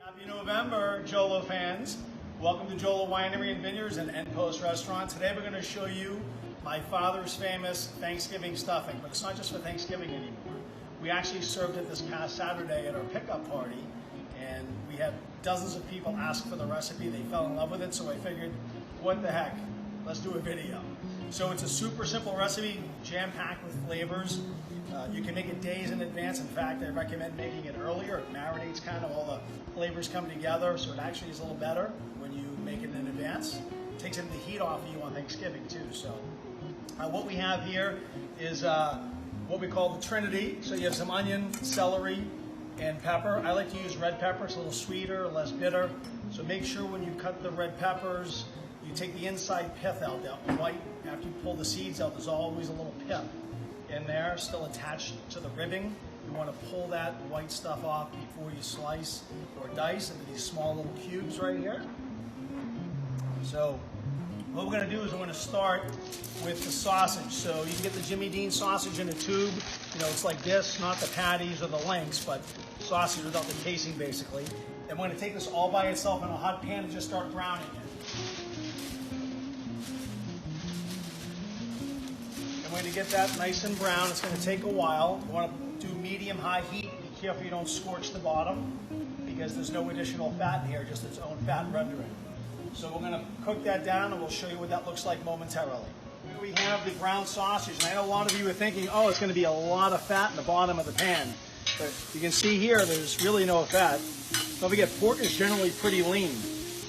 Happy November, Jolo fans. Welcome to Jolo Winery and Vineyards and End Post Restaurant. Today we're going to show you my father's famous Thanksgiving stuffing, but it's not just for Thanksgiving anymore. We actually served it this past Saturday at our pickup party, and we had dozens of people ask for the recipe. They fell in love with it, so I figured, what the heck, let's do a video. So it's a super simple recipe, jam-packed with flavors. You can make it days in advance. In fact, I recommend making it earlier. It marinates kind of, all the flavors come together, so it actually is a little better when you make it in advance. It takes the heat off of you on Thanksgiving too. So what we have here is what we call the Trinity. So you have some onion, celery, and pepper. I like to use red pepper. It's a little sweeter, less bitter. So make sure when you cut the red peppers, you take the inside pith out. That white, after you pull the seeds out, there's always a little pith in there, still attached to the ribbing. You want to pull that white stuff off before you slice or dice into these small little cubes right here. So what we're going to do is we're going to start with the sausage. So you can get the Jimmy Dean sausage in a tube. You know, it's like this, not the patties or the links, but sausage without the casing basically. And we're going to take this all by itself in a hot pan and just start browning it. And we're going to get that nice and brown. It's going to take a while. You want to do medium-high heat. Be careful you don't scorch the bottom because there's no additional fat in here, just its own fat rendering. So we're going to cook that down and we'll show you what that looks like momentarily. Here we have the brown sausage. And I know a lot of you are thinking, oh, it's going to be a lot of fat in the bottom of the pan. But you can see here, there's really no fat. Don't forget, pork is generally pretty lean.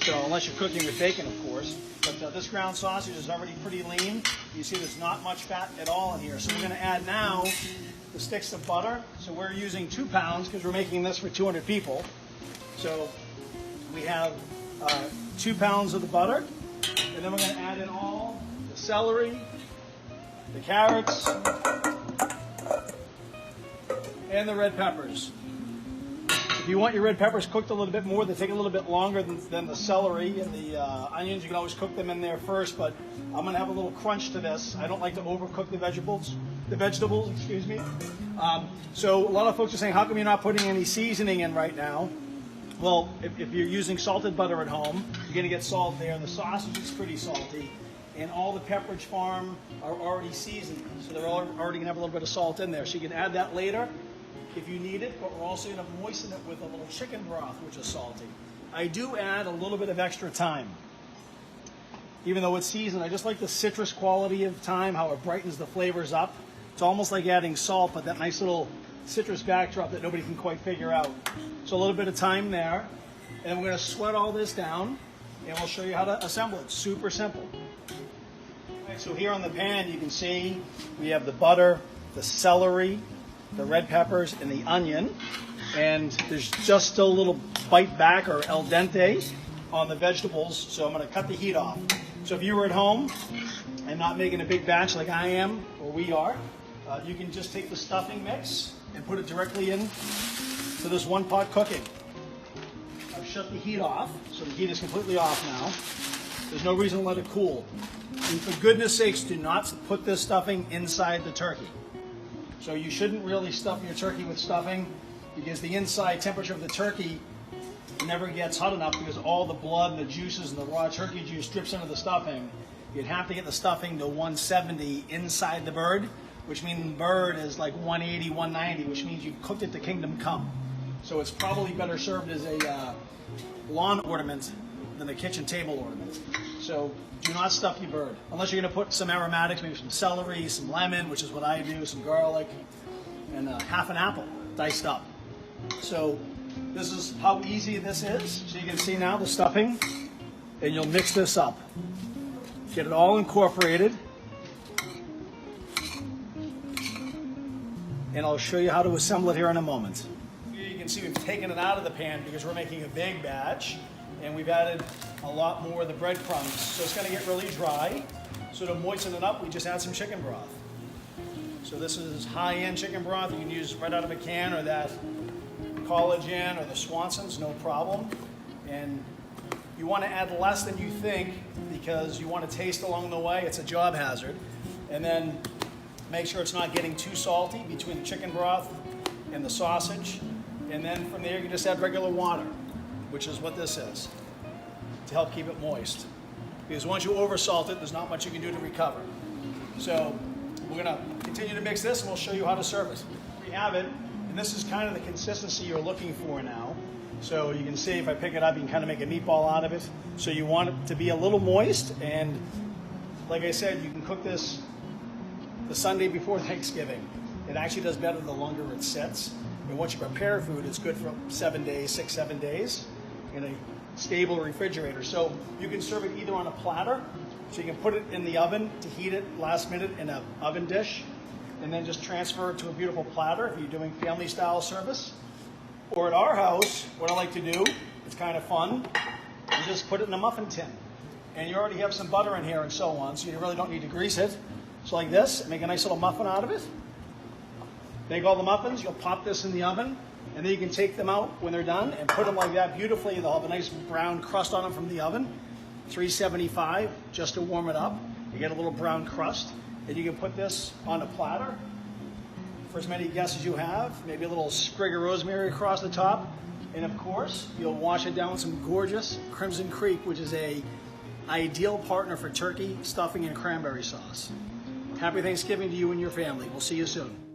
So unless you're cooking with bacon, of course. But this ground sausage is already pretty lean. You see there's not much fat at all in here. So we're going to add now the sticks of butter. So we're using 2 pounds because we're making this for 200 people. So we have 2 pounds of the butter. And then we're going to add in all the celery, the carrots, and the red peppers. If you want your red peppers cooked a little bit more, they take a little bit longer than the celery and the onions. You can always cook them in there first, but I'm going to have a little crunch to this. I don't like to overcook the vegetables, excuse me. So a lot of folks are saying, how come you're not putting any seasoning in right now? Well, if you're using salted butter at home, you're going to get salt there. The sausage is pretty salty, and all the Pepperidge Farm are already seasoned, so they're already going to have a little bit of salt in there. So you can add that later if you need it, but we're also going to moisten it with a little chicken broth, which is salty. I do add a little bit of extra thyme. Even though it's seasoned, I just like the citrus quality of thyme, how it brightens the flavors up. It's almost like adding salt, but that nice little citrus backdrop that nobody can quite figure out. So a little bit of thyme there. And we're going to sweat all this down, and we'll show you how to assemble it. Super simple. Right, so here on the pan, you can see we have the butter, the celery, the red peppers, and the onion. And there's just still a little bite back, or al dente, on the vegetables, so I'm going to cut the heat off. So if you were at home and not making a big batch like I am, or we are, you can just take the stuffing mix and put it directly in to this one pot cooking. I've shut the heat off, so the heat is completely off now. There's no reason to let it cool. And for goodness sakes, do not put this stuffing inside the turkey. So you shouldn't really stuff your turkey with stuffing because the inside temperature of the turkey never gets hot enough because all the blood and the juices and the raw turkey juice drips into the stuffing. You'd have to get the stuffing to 170 inside the bird, which means the bird is like 180, 190, which means you've cooked it to kingdom come. So it's probably better served as a lawn ornament than a kitchen table ornament. So do not stuff your bird. Unless you're going to put some aromatics, maybe some celery, some lemon, which is what I do, some garlic, and half an apple diced up. So this is how easy this is. So you can see now the stuffing, and you'll mix this up. Get it all incorporated. And I'll show you how to assemble it here in a moment. Here you can see we've taken it out of the pan because we're making a big batch. And we've added a lot more of the breadcrumbs. So it's going to get really dry. So to moisten it up, we just add some chicken broth. So this is high-end chicken broth. You can use right out of a can, or that College Inn or the Swanson's, no problem. And you want to add less than you think because you want to taste along the way. It's a job hazard. And then make sure it's not getting too salty between the chicken broth and the sausage. And then from there you can just add regular water, which is what this is, to help keep it moist. Because once you oversalt it, there's not much you can do to recover. So we're gonna continue to mix this and we'll show you how to serve it. We have it, and this is kind of the consistency you're looking for now. So you can see if I pick it up, you can kind of make a meatball out of it. So you want it to be a little moist, and like I said, you can cook this the Sunday before Thanksgiving. It actually does better the longer it sits. And once you prepare food, it's good for 7 days, 6, 7 days in a stable refrigerator. So you can serve it either on a platter, so you can put it in the oven to heat it last minute in an oven dish, and then just transfer it to a beautiful platter if you're doing family style service. Or at our house, what I like to do, it's kind of fun, you just put it in a muffin tin. And you already have some butter in here and so on, so you really don't need to grease it. So like this, make a nice little muffin out of it. Make all the muffins, you'll pop this in the oven, and then you can take them out when they're done and put them like that beautifully. They'll have a nice brown crust on them from the oven. 375 just to warm it up. You get a little brown crust, and you can put this on a platter for as many guests as you have. Maybe a little sprig of rosemary across the top. And of course, you'll wash it down with some gorgeous Crimson Creek, which is a ideal partner for turkey, stuffing, and cranberry sauce. Happy Thanksgiving to you and your family. We'll see you soon.